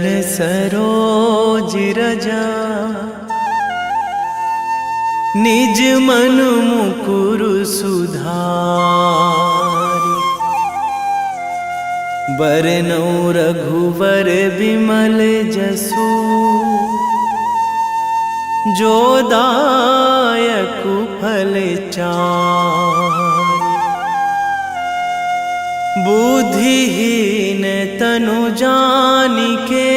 चरण सरोज रजा, निज मन मुकुर सुधारि। बरनौ रघुवर बिमल जसु, जो दायक फल चारि। बुद्धिहीन तनु जानिके,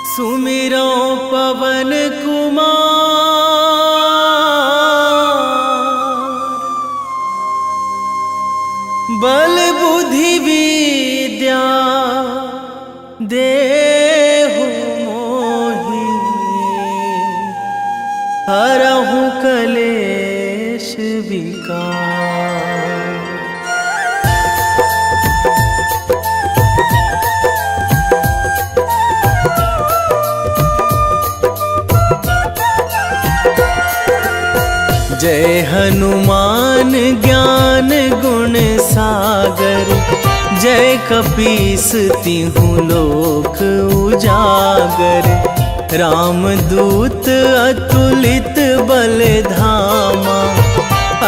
सुमिरो पवन कुमार। बल बुद्धि विद्या देहु मोहि, हरहु कलेश विकार। जय हनुमान ज्ञान गुण सागर, जय कपीस तिहु लोक उजागर। रामदूत अतुलित बल धामा,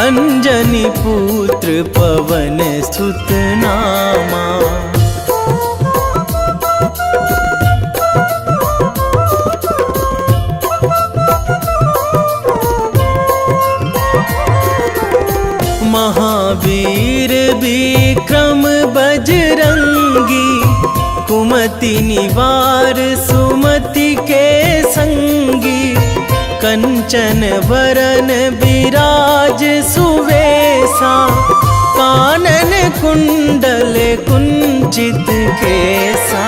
अंजनी पुत्र पवन सुत नामा। महावीर विक्रम बजरंगी, कुमति निवार सुमति के संगी। कंचन वरन विराज सुवेशा, कानन कुंडल कुंचित केसा।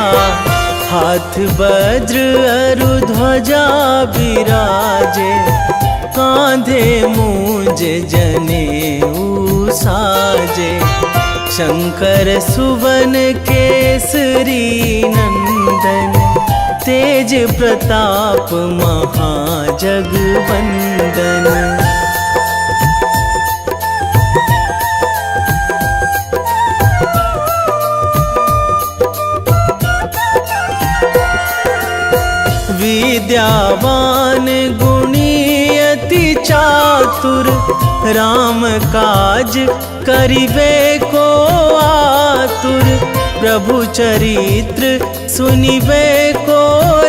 हाथ वज्र अरु ध्वजा बिराजे, कांधे मूंज जनेऊ साजे। शंकर सुवन केसरी नंदन, तेज प्रताप महाजगवंदन। विद्यावान गुणी अति चातुर, राम काज करिबे को आतुर। प्रभु चरित्र सुनिबे को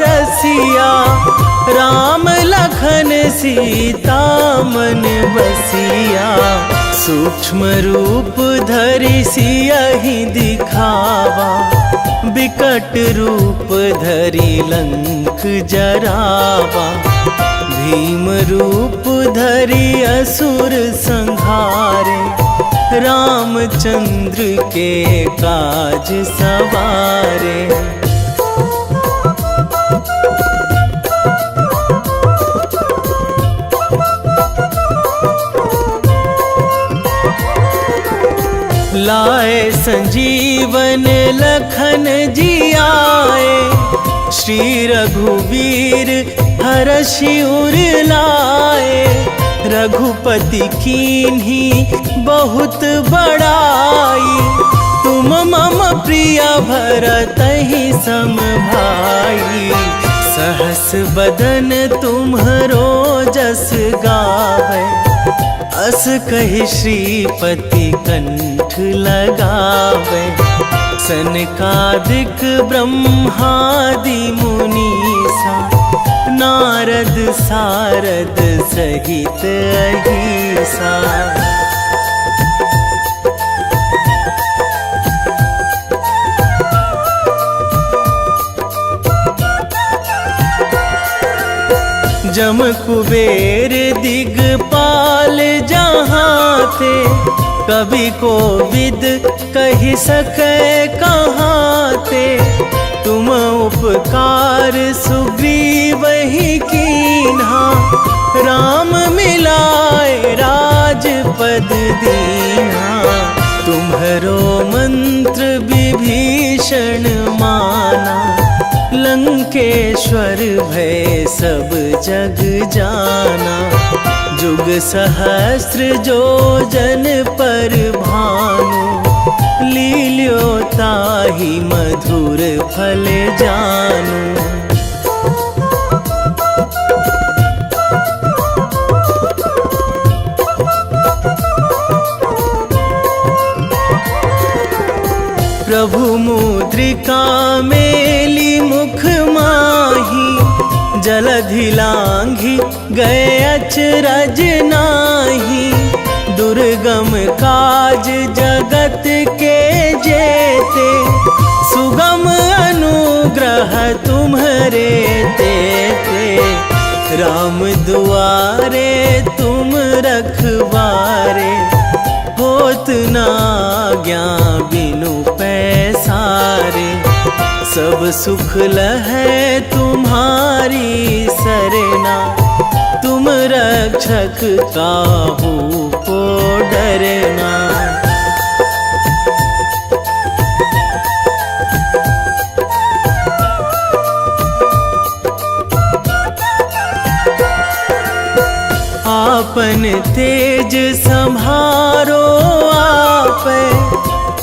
रसिया, राम लखन सीता मन बसिया। सूक्ष्म रूप धरि सियहि दिखावा, बिकट रूप धरि लंक जरावा। भीम रूप धरि असुर संहारे, रामचंद्र के काज सवारे। लाए संजीवन लखन जियाए, श्री रघुवीर हरषि उर लाए। रघुपति कीन्ही बहुत बड़ाई, तुम मम प्रिय भरतहि सम भाई। सहस बदन तुम्हरो जस गावै, अस कहि श्रीपति कंठ लगावै। सनकादिक ब्रह्मादि मुनीसा, नारद सारद सहित अहिसा। जम कुबेर दिगपाल जहाँ थे, कवि कोविद कहि सकै कहाँ थे। तुम उपकार सुग्रीवहि कीन्हा, राम मिलाए राजपद दीन्हा। तुम्हरो मंत्र विभीषण माना, लंकेश्वर भय सब जग जाना। जुग सहस्र जो जन पर भानु, लील्यो ताहि मधुर फल जानू। प्रभु मुद्रिका मेली मुख माही, जलधि लांघी गए अचरज नाही। दुर्गम काज जगत के जेते, सुगम अनुग्रह तुम्हरे तेते। राम दुआरे तुम रखवारे, होत न आज्ञा बिनु पैसारे। सब सुख लहै तुम्हारी सरना, तुम रक्षक काहू को डरना। आपन तेज संभारो आपे,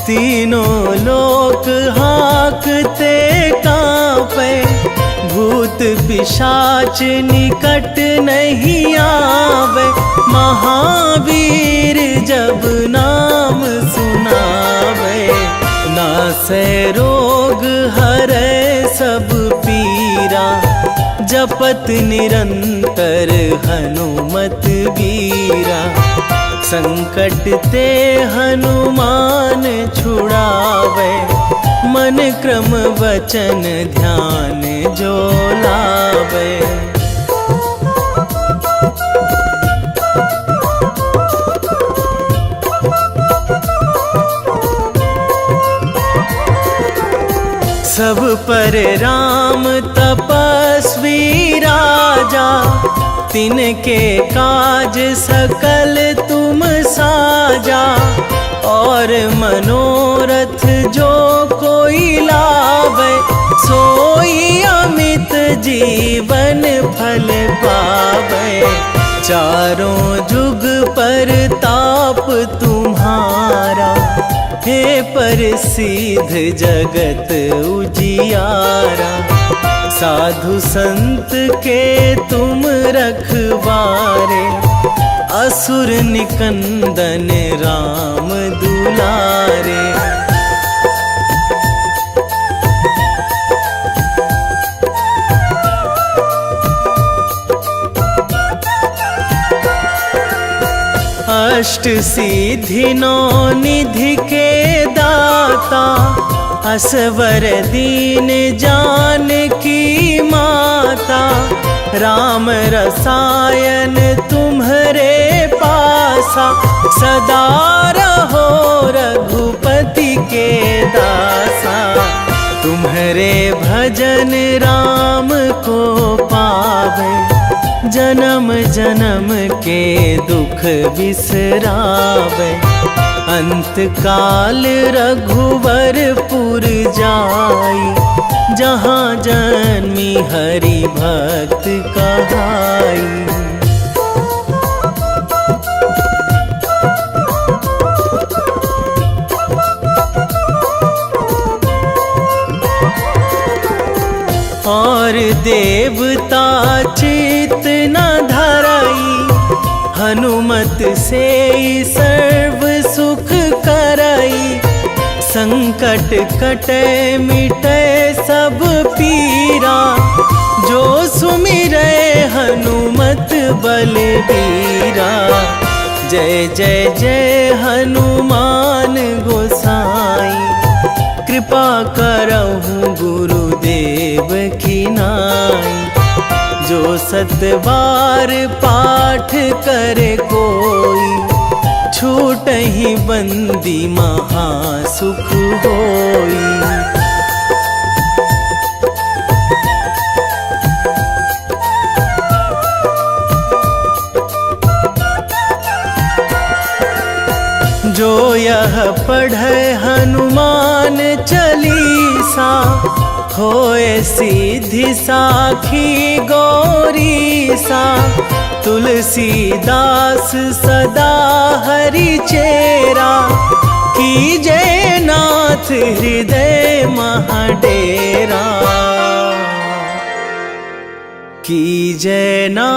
तीनों लोक हाँकते कांपे। भूत पिशाच निकट नहीं आवे, महावीर जब नाम सुनावे। नासै रोग हरै सब पीरा, जपत निरंतर हनुमत वीरा। संकट ते हनुमान छुड़ावे, मन क्रम वचन ध्यान जो लावे। सब पर राम तपस्वी राजा, तिनके काज सकल तुम साजा। और मनोरथ जो कोई लावे, सोई अमित जीवन फल पावे। चारों जुग पर ताप तुम्हारा, हे प्रसिद्ध जगत उजियारा। साधु संत के तुम रखवारे, असुर निकंदन राम दुलारे। अष्ट सिद्धि नौ निधि के दाता, असवर दीन जानकी माता। राम रसायन तुम्हरे पासा, सदा रहो रघुपति के दासा। तुम्हरे भजन राम को पावे, जन्म जन्म के दुख बिसरावे। अंत काल रघुवरपुर जाई, जहाँ जन्मी हरि भक्त कहाई। और देवता चित न धराई, हनुमत से सर्व सुख कराई। संकट कटे मिटे सब पीरा, जो सुमिरै हनुमत बलबीरा। जय जय जय हनुमान गोसाई, कृपा करहु गुरुदेव की नाई। जो सतबार पाठ करे कोई, छूटहि बंदी महासुख होई। जो यह पढ़े हनुमान चालीसा, होए सिद्धि साखी गौरीसा। तुलसीदास सदा हरि चेरा, कीजे नाथ हृदय महाडेरा, कीजे नाथ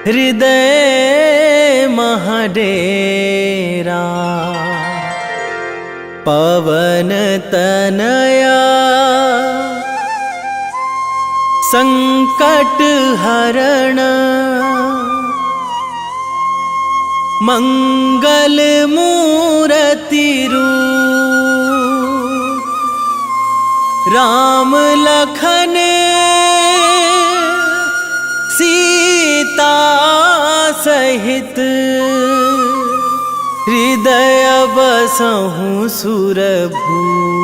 हृदय महाडेरा। पवन तनया संकट हरण, मंगल मूर्ति रूप, राम लखन सीता सहित, हृदय बसहु सुरभूप।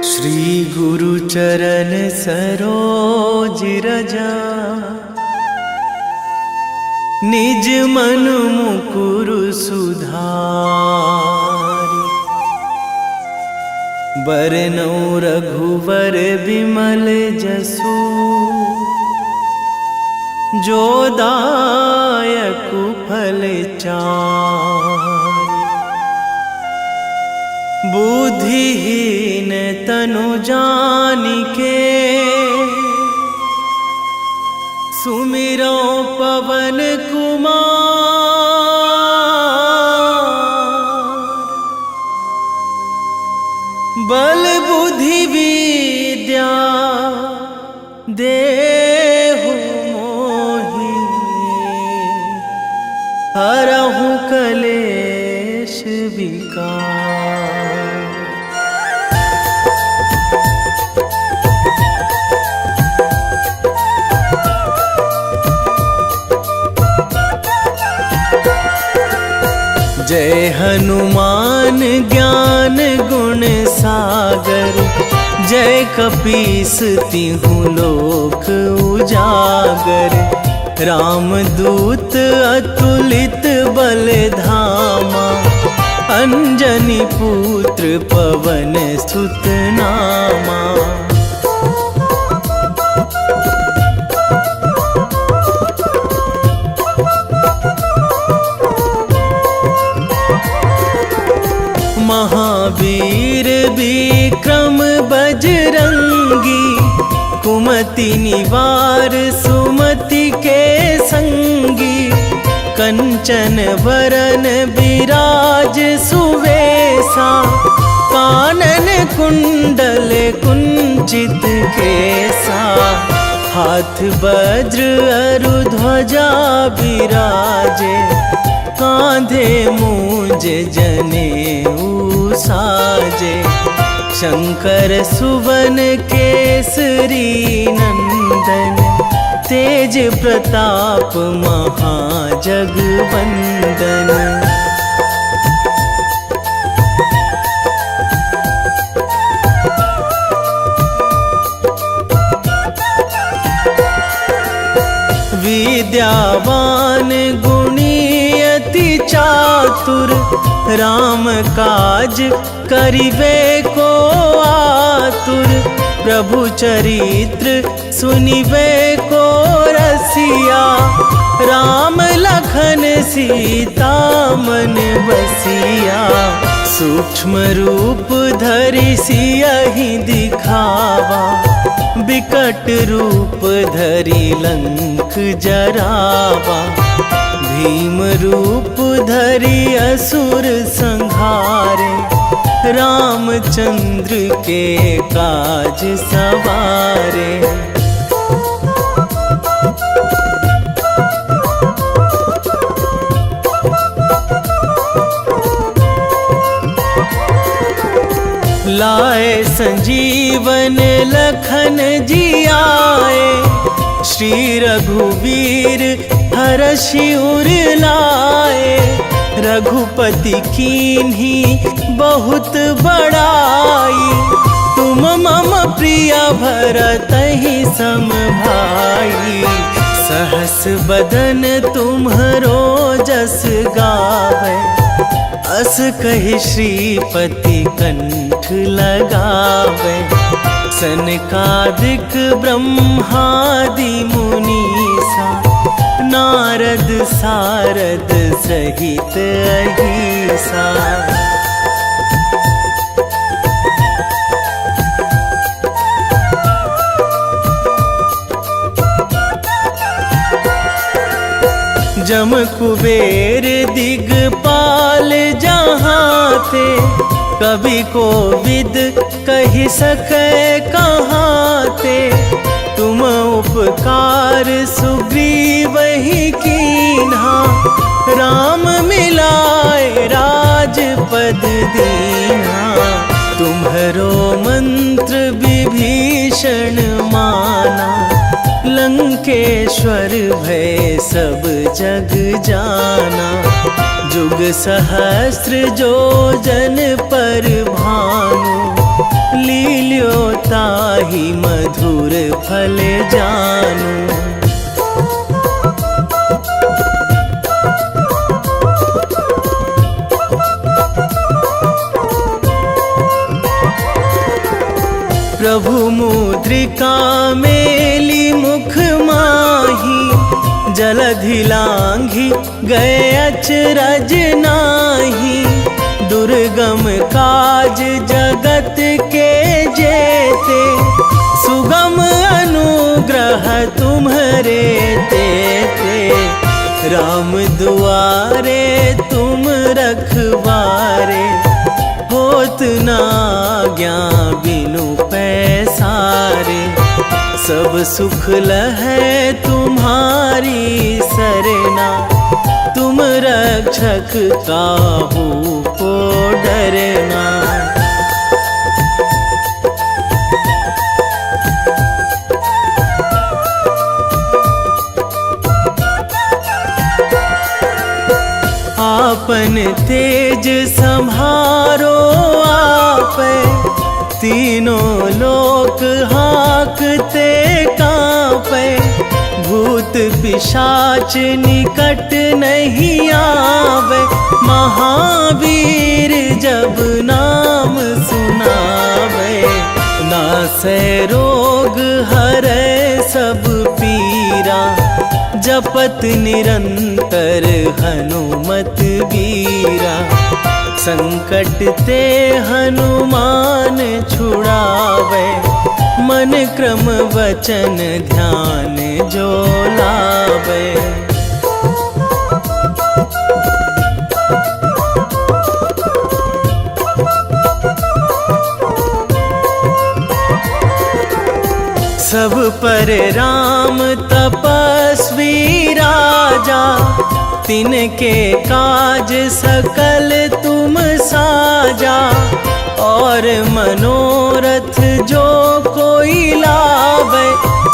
श्री गुरु चरण सरोज रजा, निज मन मुकुर सुधारि। बरनउँ रघुवर विमल जसु, जो दायकु फल चारि। बुद्धिहीन तनु जानिके, सुमिरो पवन कुमार। बल बुद्धि विद्या देहु मोहि, हरहु कलेश विकार। जय हनुमान ज्ञान गुण सागर, जय कपीस तिहु लोक उजागर। रामदूत अतुलित बल धामा, अंजनी पुत्र पवन सुत नामा। महावीर विक्रम बजरंगी, कुमति निवार सुमति के संगी। कंचन वरन विराज सुवेशा, कानन कुंडल कुंचित केसा। हाथ वज्र अरु ध्वजा विराजे, कांधे मूंज जनेऊ साजे। शंकर सुवन केसरी नंदन, तेज प्रताप महाजगवंदन। विद्यावान गुणी अति चातुर, राम काज करिबे को आतुर। प्रभु चरित्र सुनिबे को रसिया, राम लखन सीता मन बसिया। सूक्ष्म रूप धरि सियहि दिखावा, विकट रूप धरि लंक जरावा। भीम रूप धरि असुर संहारे, रामचंद्र के काज सवारे। लाए संजीवन लखन जियाए, श्री रघुवीर हरषि उर लाए। रघुपति कीन्ही बहुत बड़ाई, तुम मम प्रिय भरतहि सम भाई। सहस बदन तुम्हरो जस गावे, अस कहि श्रीपति कंठ लगावे। सनकादिक ब्रह्मादि मुनीसा, नारद सारद सहित अहिसा। जम कुबेर दिगपाल जहाँ थे, कवि कोविद कहि सकै कहाँ ते। तुम उपकार सुग्रीव ही कीन्हा, राम मिलाए राजपद दीन्हा। तुम्हरो मंत्र विभीषण माना, लंकेश्वर भय सब जग जाना। जुग सहस्र जो जन पर भानु, लील्यो ताहि मधुर फल जानु। प्रभु मुद्रिका मेली मुख माही, जलधि लांघि गए अचरज नाही। दुर्गम काज जगत के जेते, सुगम अनुग्रह तुम्हरे तेते। राम दुआरे तुम रखवारे, होत न आज्ञा बिनु पैसारे। सब सुख लहै तुम्हारी सरना, तुम रक्षक काहू को डरना। आपन तेज सम्हारो आपै, तीनों लोक हाकते कांपै। भूत पिशाच निकट नहीं आवे, महावीर जब नाम सुनावे। नासै रोग हरै सब पीरा, जपत निरंतर हनुमत वीरा। संकट ते हनुमान छुड़ावे, मन क्रम वचन ध्यान जो लावे। सब पर राम तपस्वी राजा, तिनके काज सकल तुम साजा। और मनोरथ जो कोई लावे,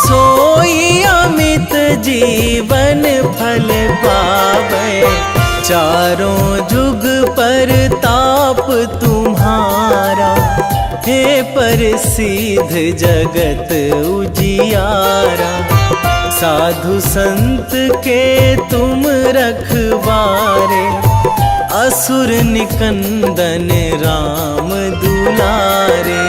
सोई अमित जीवन फल पावे। चारों जुग पर ताप तुम्हारा, हे प्रसिद्ध जगत उजियारा। साधु संत के तुम रखवारे, असुर निकंदन राम दुलारे।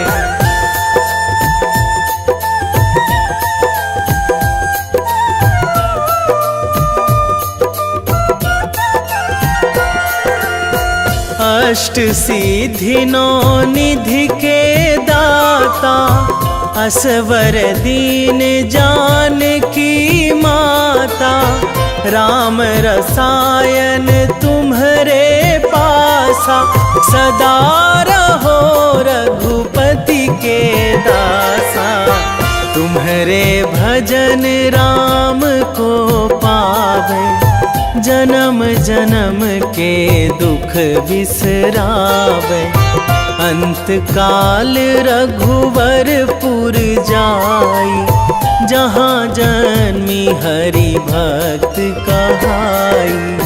अष्ट सिद्धि नौ निधि के दाता, असवर दीन जानकी माता। राम रसायन तुम्हरे पासा, सदा रहो रघुपति के दासा। तुम्हरे भजन राम को पावे, जन्म जन्म के दुख बिसरावे। अंत काल रघुवरपुर जाई, जहाँ जन्मी हरि भक्त कहाई।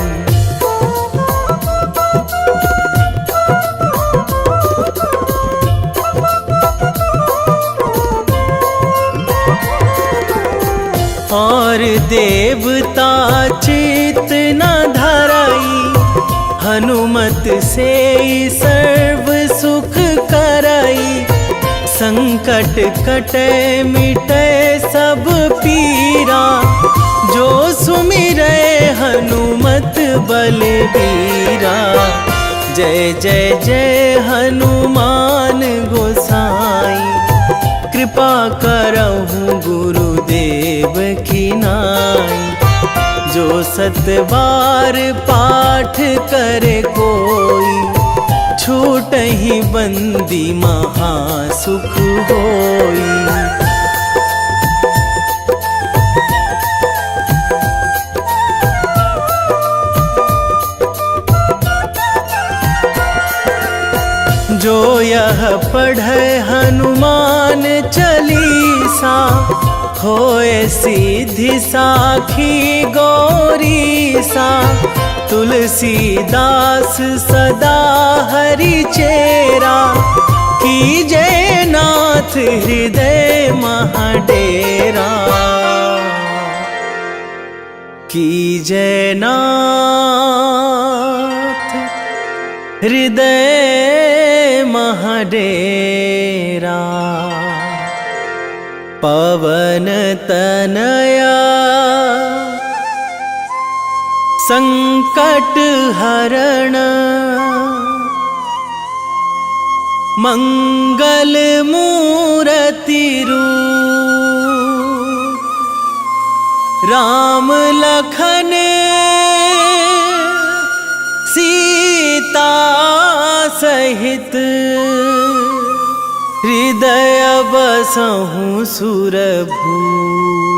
और देवता चित न धरई, हनुमत से सर्व सुख करई। संकट कटे मिटे सब पीरा, जो सुमिरै हनुमत बलबीरा। जय जय जय हनुमान गोसाई, कृपा करहु गुरुदेव की नाई। जो 7 बार पाठ करे कोई, छूटहि बंदी महासुख होई। जो यह पढ़े हनुमान चालीसा, होए सीधी साखी गौरीसा। तुलसीदास सदा हरि चेरा, कीजे नाथ हृदय महाडेरा। कीजे नाथ हृदय महाडेरा। पवन तनया संकट हरण, मंगल मूरति रूप। राम लखन सीता सहित, हृदय बसहु सुरभूप।